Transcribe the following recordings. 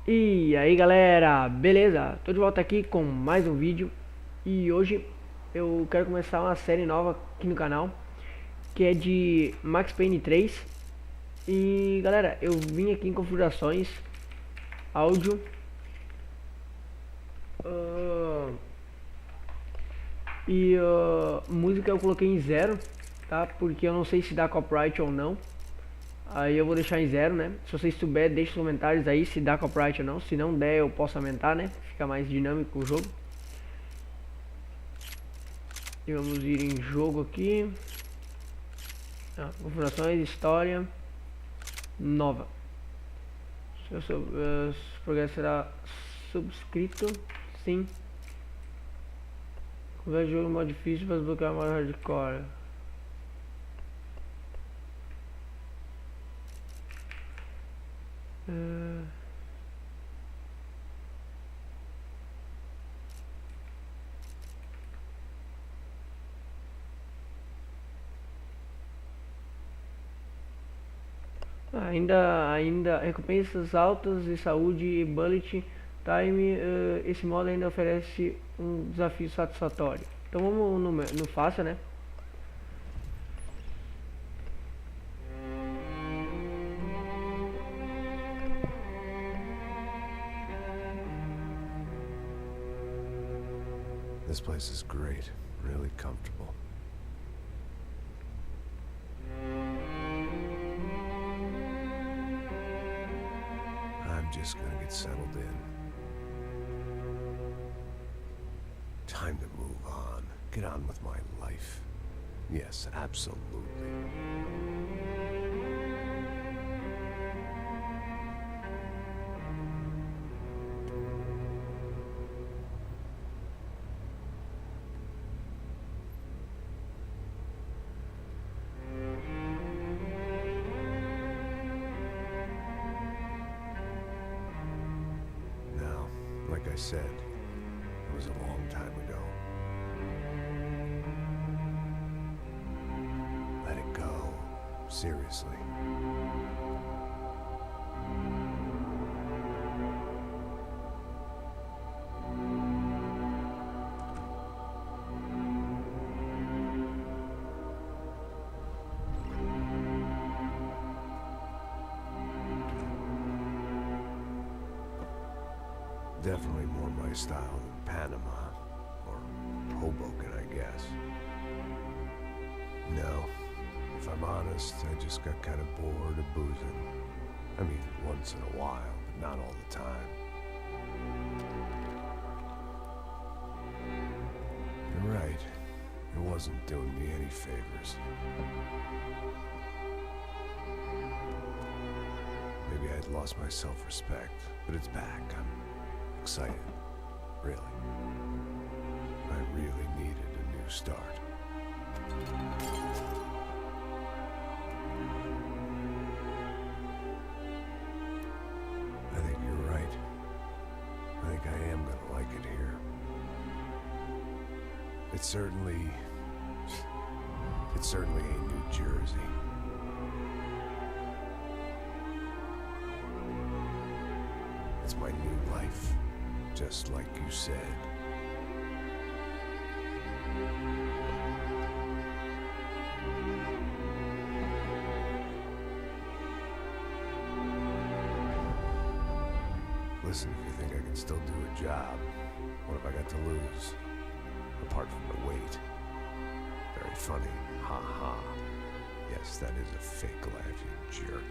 E aí galera, beleza? Tô de volta aqui com mais um vídeo. E hoje eu quero começar uma série nova aqui no canal, que é de Max Payne 3. E galera, eu vim aqui em configurações, áudio, música eu coloquei em 0, tá? Porque eu não sei se dá copyright ou não. Aí eu vou deixar em 0, né? Se vocês souberem, deixe nos comentários aí se dá copyright ou não. Se não der, eu posso aumentar, né? Fica mais dinâmico o jogo. E vamos ir em jogo aqui. Configurações, história nova. O progresso será subscrito. Sim. Conversa de jogo no modo difícil para desbloquear o modo hardcore. Ainda recompensas altas de saúde e bullet time. Esse modo ainda oferece um desafio satisfatório. Então vamos no fácil, né? This place is great, really comfortable. I'm just gonna get settled in. Time to move on. Get on with my life. Yes, absolutely. Like I said, it was a long time ago. Let it go. Seriously. Definitely more my style than Panama, or Hoboken, I guess. No, if I'm honest, I just got kind of bored of boozing. I mean, once in a while, but not all the time. You're right, it wasn't doing me any favors. Maybe I'd lost my self-respect, but it's back. I'm excited, really. I really needed a new start. I think you're right. I think I am gonna like it here. It's certainly ain't New Jersey. It's my new life. Just like you said. Listen, if you think I can still do a job, what have I got to lose? Apart from the weight. Very funny. Ha ha. Yes, that is a fake laugh, you jerk.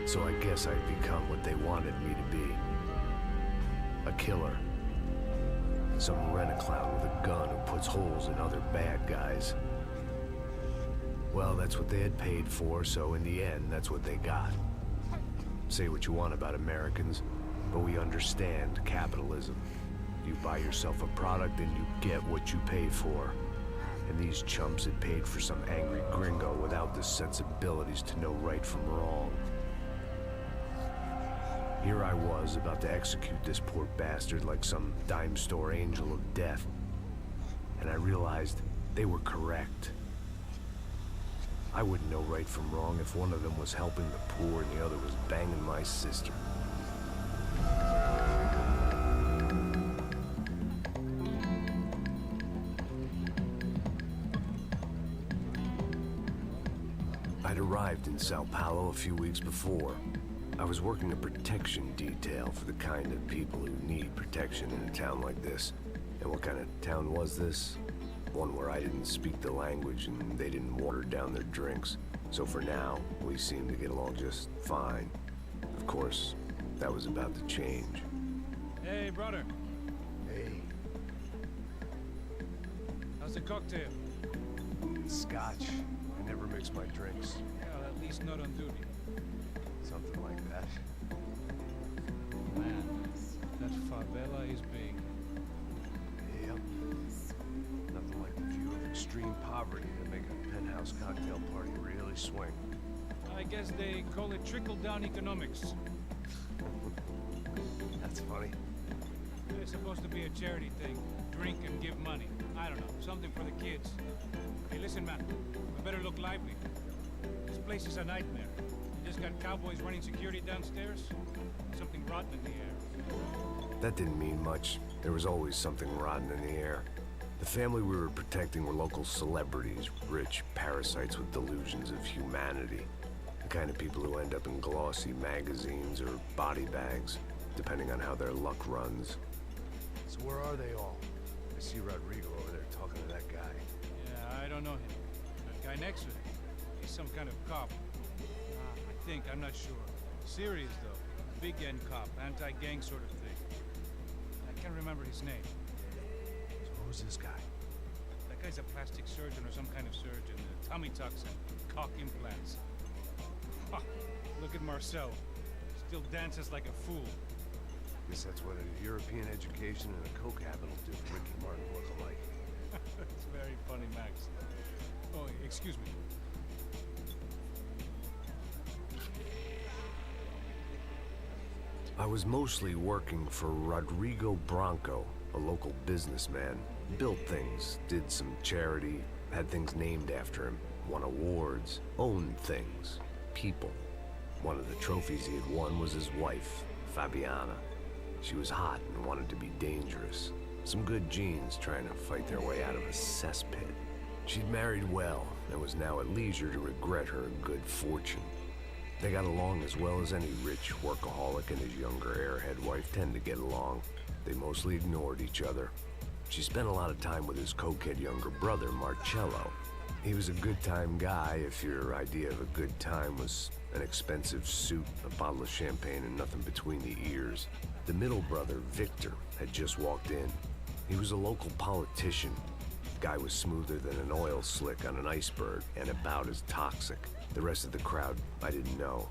So I guess I'd become what they wanted me to be. A killer. Some rent-a-clown with a gun who puts holes in other bad guys. Well, that's what they had paid for, so in the end, that's what they got. Say what you want about Americans, but we understand capitalism. You buy yourself a product and you get what you pay for. And these chumps had paid for some angry gringo without the sensibilities to know right from wrong. Here I was, about to execute this poor bastard like some dime store angel of death. And I realized they were correct. I wouldn't know right from wrong if one of them was helping the poor and the other was banging my sister. I'd arrived in Sao Paulo a few weeks before. I was working a protection detail for the kind of people who need protection in a town like this. And what kind of town was this? One where I didn't speak the language and they didn't water down their drinks. So for now, we seemed to get along just fine. Of course, that was about to change. Hey, brother. Hey. How's the cocktail? Scotch. I never mix my drinks. Well, at least not on duty. Something like that. Man, that favela is big. Yep. Nothing like the view of extreme poverty to make a penthouse cocktail party really swing. I guess they call it trickle-down economics. That's funny. It's supposed to be a charity thing. Drink and give money. I don't know, something for the kids. Hey, listen, man. We better look lively. This place is a nightmare. You just got cowboys running security downstairs. Something rotten in the air. That didn't mean much. There was always something rotten in the air. The family we were protecting were local celebrities, rich parasites with delusions of humanity. The kind of people who end up in glossy magazines or body bags, depending on how their luck runs. So where are they all? I see Rodrigo over there talking to that guy. Yeah, I don't know him. That guy next to him. He's some kind of cop. I think, I'm not sure. Serious, though. Big end cop, anti-gang sort of thing. I can't remember his name. So who's this guy? That guy's a plastic surgeon or some kind of surgeon. Tummy tucks and cock implants. Ha! Look at Marcel. Still dances like a fool. Guess that's what a European education and a coke habit will do to Ricky Martin look alike. That's very funny, Max. Oh, excuse me. I was mostly working for Rodrigo Branco, a local businessman. Built things, did some charity, had things named after him, won awards, owned things, people. One of the trophies he had won was his wife, Fabiana. She was hot and wanted to be dangerous. Some good genes trying to fight their way out of a cesspit. She'd married well and was now at leisure to regret her good fortune. They got along as well as any rich workaholic and his younger airhead wife tend to get along. They mostly ignored each other. She spent a lot of time with his cokehead younger brother, Marcello. He was a good-time guy if your idea of a good time was an expensive suit, a bottle of champagne, and nothing between the ears. The middle brother, Victor, had just walked in. He was a local politician. Guy was smoother than an oil slick on an iceberg and about as toxic. The rest of the crowd, I didn't know,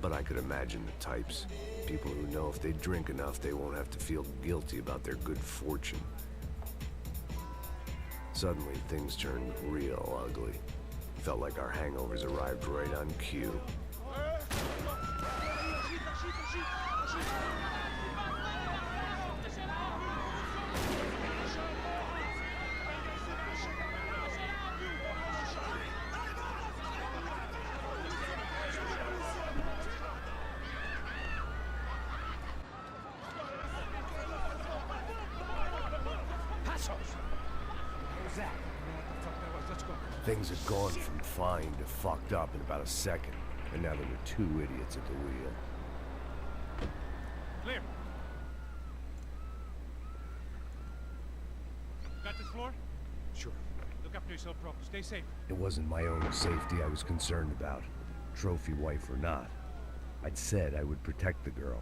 but I could imagine the types. People who know if they drink enough, they won't have to feel guilty about their good fortune. Suddenly, things turned real ugly. Felt like our hangovers arrived right on cue. Things had gone from fine to fucked up in about a second, and now there were two idiots at the wheel. Clear. Got this floor? Sure. Look after yourself, bro. Stay safe. It wasn't my own safety I was concerned about, trophy wife or not. I'd said I would protect the girl.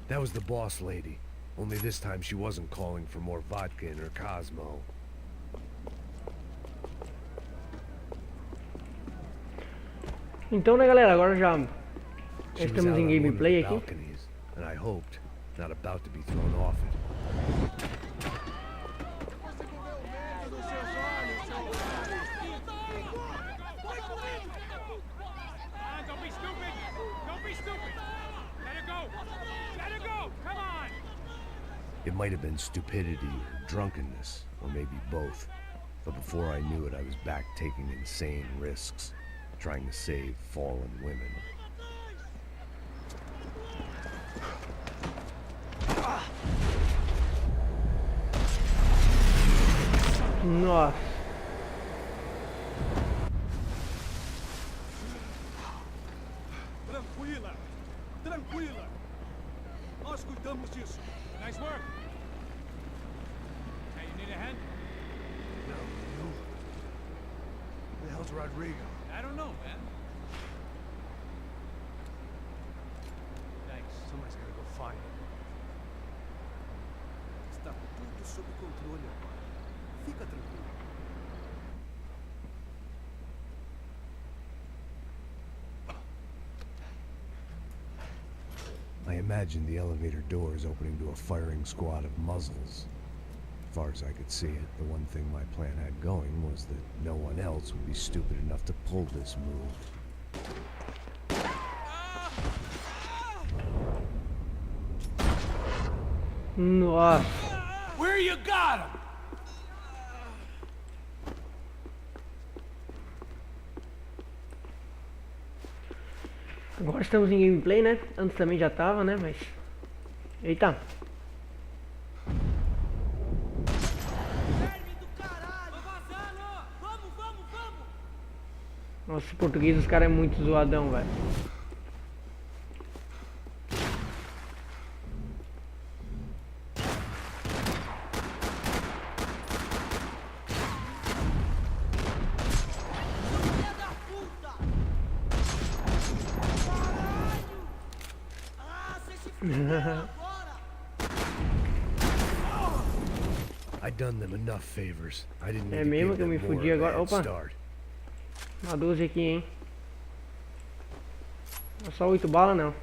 That was the boss lady. Only this time she wasn't calling for more vodka in her Cosmo. Então, né, galera, agora já She was estamos out em on one of the gameplay aqui. balconies, and I hoped not about to be thrown off it. Don't be stupid! Don't be stupid! Let her go! Let her go! Come on! It might have been stupidity or drunkenness, or maybe both. But before I knew it, I was back taking insane risks, trying to save fallen women. Nossa. Tranquila, tranquila. Nós cuidamos disso. Nice work! Hey, you need a hand? No, you? Who the hell's Rodrigo? I don't know, man. Thanks. Somebody's gotta go find him. Está tudo sob controle agora. Fica tranquilo. I imagined the elevator doors opening to a firing squad of muzzles. As far as I could see it, the one thing my plan had going was that no one else would be stupid enough to pull this move. Nossa. Where you got him? Agora estamos em gameplay, né? Antes também já tava, né? Mas... Eita. Nossa, o português dos caras é muito zoadão, velho. I'd done them enough favors. I didn't É need to mesmo give que eu me them more fudi of a agora. head Opa. start. Uma 12 aqui, hein? Não é só 8 balas, não.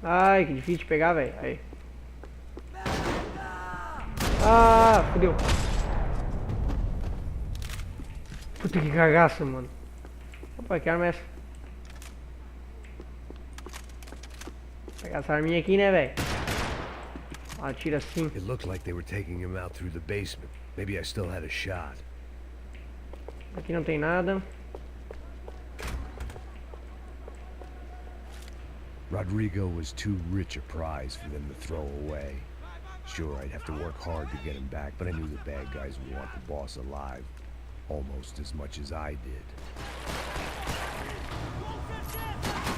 Ai, que difícil de pegar, velho. Aí. Ah, fodeu. Puta que cagaço, mano. Opa, que arma é essa? Vou pegar essa arminha aqui, né, velho? Atira assim. It looked like they were taking him out through the basement. Maybe I still had a shot. Aqui não tem nada. Rodrigo was too rich a prize for them to throw away. Sure, I'd have to work hard to get him back, but I knew the bad guys would want the boss alive almost as much as I did.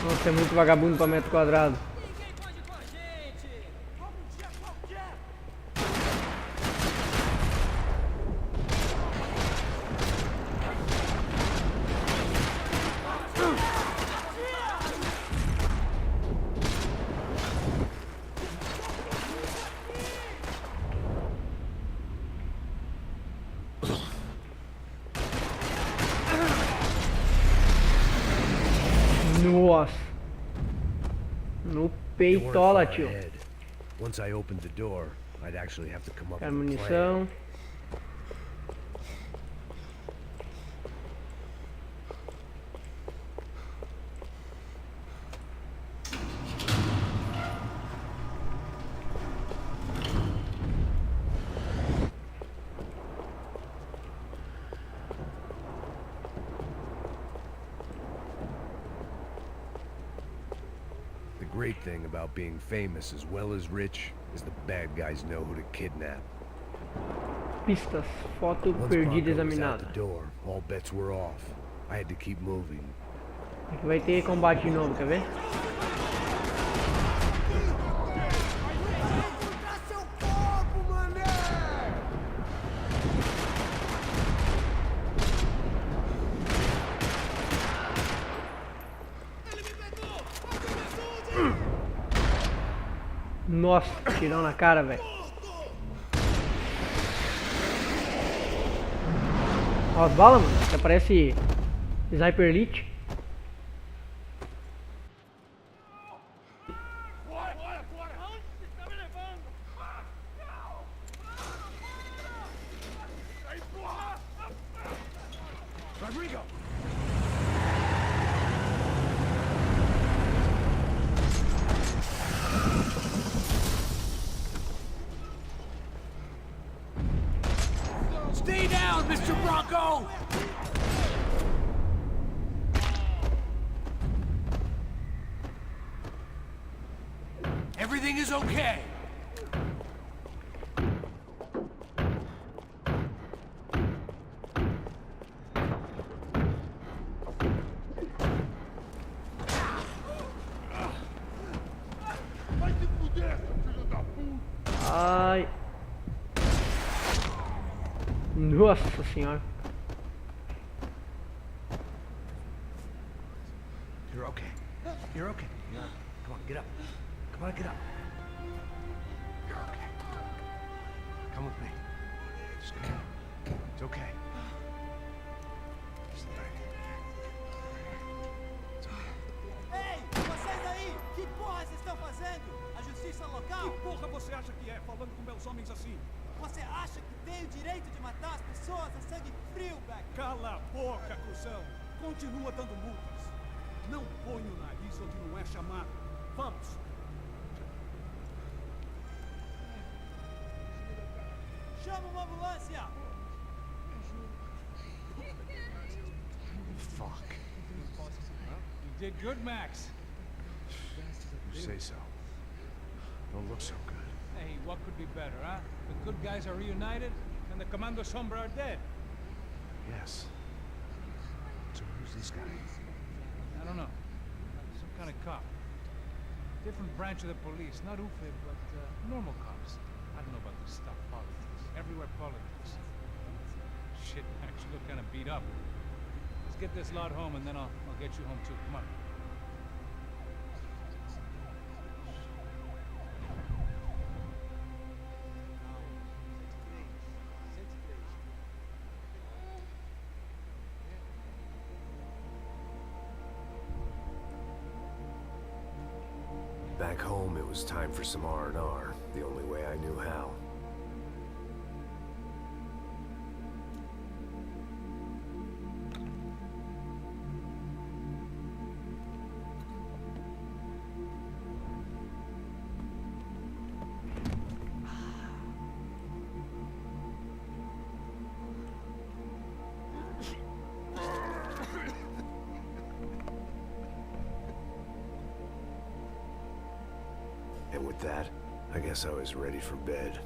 Nossa, é muito vagabundo pra metro quadrado. Nossa. No They weren't peitola, far tio. ahead. Once I opened the door, I'd actually have to come up Quero with a plan. munição. The great thing about being famous as well as rich is the bad guys know who to kidnap. Pistas, foto Once perdida Bronco was out examinada. the door, all bets were off. I had to keep moving. Aqui vai ter combate de novo, quer ver? Dá seu corpo, mané! Nossa, tirão na cara, velho. Ó as balas, mano. Até parece Sniper Elite. Rodrigo! Stay down, Mr. Bronco! Everything is okay. Ai. Nossa senhora. You're okay. You're okay. Come on, get up. Come on, get up. You're okay. Come with me. Just come on. It's okay. Just lay. It's okay. Ei, vocês aí! Que porra vocês estão fazendo? A justiça local? Que porra você acha que é, falando com meus homens assim? Você acha que tem o direito de matar as pessoas a sangue frio, Beck? Cala a boca, cuzão! Continua dando multas. Não põe o nariz onde não é chamado. Vamos! Chama uma ambulância! Fuck. You did good, Max. You say so. Don't look so good. Hey, what could be better, huh? The good guys are reunited, and the Commando Sombra are dead. Yes. So who's this guy? I don't know. Some kind of cop. Different branch of the police. Not UFE, but normal cops. I don't know about this stuff, politics. Everywhere politics. Shit, Max, you look kind of beat up. Let's get this lot home, and then I'll get you home too. Come on. Back home, it was time for some R&R, the only way I knew how. And with that, I guess I was ready for bed.